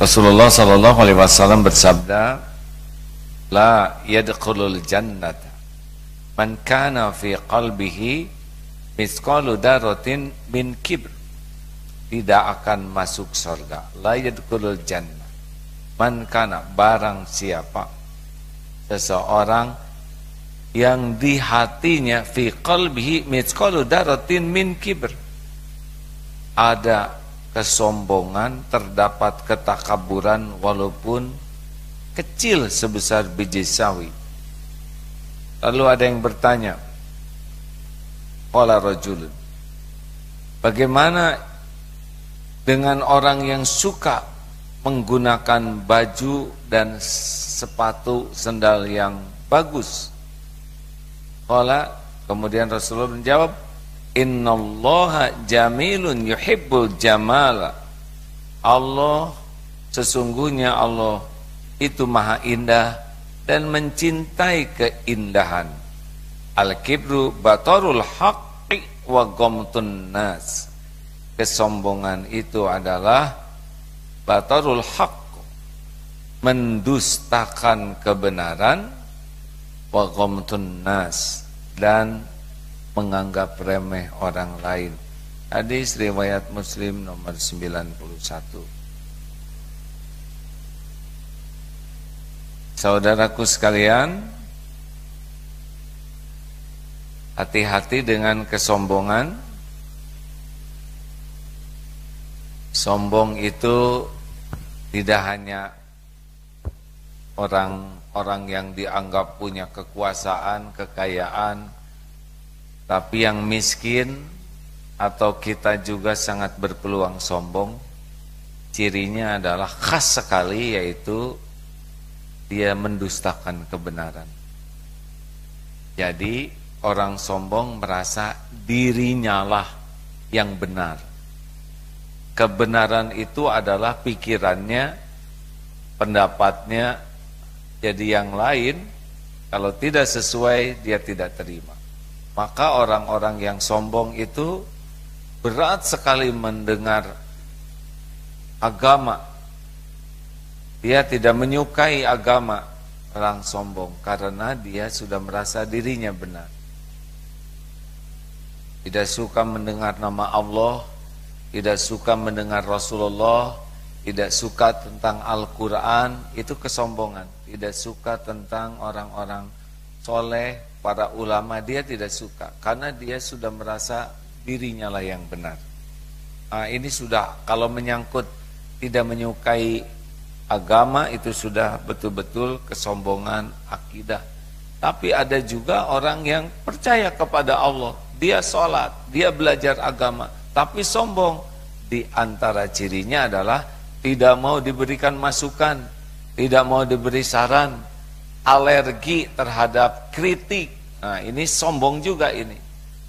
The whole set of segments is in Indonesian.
Rasulullah sallallahu alaihi wasallam bersabda, la yadkhulul jannata man kana fi qalbihi mithqalu dzarratin min kibr. Tidak akan masuk surga. La yadkhulul jannah man kana, barang siapa seseorang yang di hatinya fi qalbihi mithqalu dzarratin min kibr, ada kesombongan, terdapat ketakaburan walaupun kecil sebesar biji sawi. Lalu ada yang bertanya, qala rajulun, bagaimana dengan orang yang suka menggunakan baju dan sepatu sendal yang bagus? Qala, kemudian Rasulullah menjawab, innallaha jamilun yuhibbul jamala. Allah, sesungguhnya Allah itu maha indah dan mencintai keindahan. Al-kibru batarul haqqi wa ghamtun nas. Kesombongan itu adalah batarul haqq, mendustakan kebenaran, wa ghamtun nas, dan menganggap remeh orang lain. Hadis riwayat Muslim nomor 91. Saudaraku sekalian, hati-hati dengan kesombongan. Sombong itu tidak hanya orang-orang yang dianggap punya kekuasaan, kekayaan, tapi yang miskin atau kita juga sangat berpeluang sombong. Cirinya adalah khas sekali, yaitu dia mendustakan kebenaran. Jadi orang sombong merasa dirinya lah yang benar. Kebenaran itu adalah pikirannya, pendapatnya. Jadi yang lain kalau tidak sesuai dia tidak terima. Maka orang-orang yang sombong itu berat sekali mendengar agama. Dia tidak menyukai agama, orang sombong, karena dia sudah merasa dirinya benar. Tidak suka mendengar nama Allah, tidak suka mendengar Rasulullah, tidak suka tentang Al-Quran, itu kesombongan. Tidak suka tentang orang-orang soleh, para ulama, dia tidak suka, karena dia sudah merasa dirinya lah yang benar. Nah, ini sudah, kalau menyangkut tidak menyukai agama, itu sudah betul-betul kesombongan akidah. Tapi ada juga orang yang percaya kepada Allah, dia sholat, dia belajar agama, tapi sombong. Di antara cirinya adalah tidak mau diberikan masukan, tidak mau diberi saran, alergi terhadap kritik. Nah, ini sombong juga ini.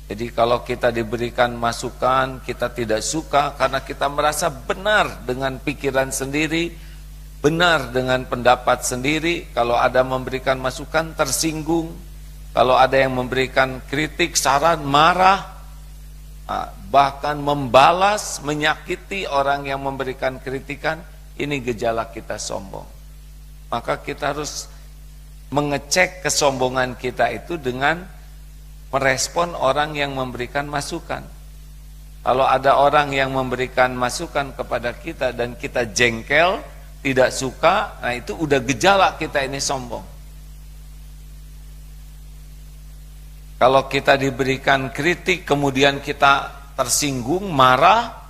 Jadi kalau kita diberikan masukan, kita tidak suka karena kita merasa benar dengan pikiran sendiri, benar dengan pendapat sendiri. Kalau ada memberikan masukan, tersinggung. Kalau ada yang memberikan kritik, saran, marah. Bahkan membalas, menyakiti orang yang memberikan kritikan. Ini gejala kita sombong. Maka kita harus mengecek kesombongan kita itu dengan merespon orang yang memberikan masukan. Kalau ada orang yang memberikan masukan kepada kita dan kita jengkel, tidak suka, nah itu udah gejala kita ini sombong. Kalau kita diberikan kritik kemudian kita tersinggung, marah,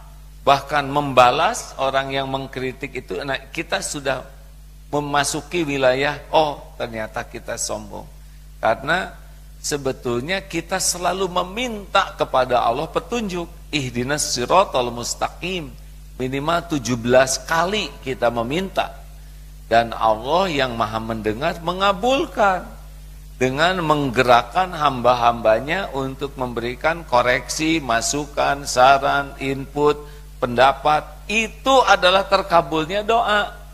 bahkan membalas orang yang mengkritik itu, nah kita sudah memasuki wilayah, oh ternyata kita sombong. Karena sebetulnya kita selalu meminta kepada Allah petunjuk. Ihdinas siratal mustaqim. Minimal 17 kali kita meminta. Dan Allah yang maha mendengar mengabulkan. Dengan menggerakkan hamba-hambanya untuk memberikan koreksi, masukan, saran, input, pendapat. Itu adalah terkabulnya doa.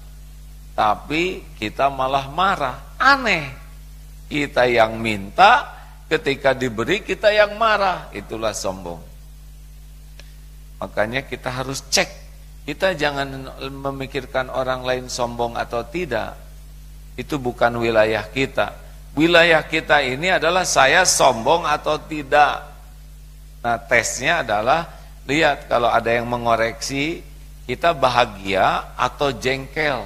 Tapi kita malah marah, aneh. Kita yang minta, ketika diberi kita yang marah, itulah sombong. Makanya kita harus cek Kita jangan memikirkan orang lain sombong atau tidak. Itu bukan wilayah kita. Wilayah kita ini adalah saya sombong atau tidak. Nah, tesnya adalah lihat kalau ada yang mengoreksi, kita bahagia atau jengkel.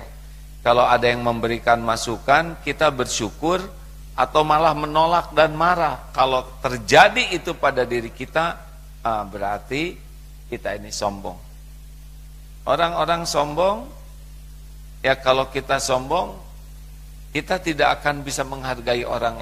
Kalau ada yang memberikan masukan, kita bersyukur atau malah menolak dan marah. Kalau terjadi itu pada diri kita, berarti kita ini sombong. Orang-orang sombong, ya kalau kita sombong, kita tidak akan bisa menghargai orang lain.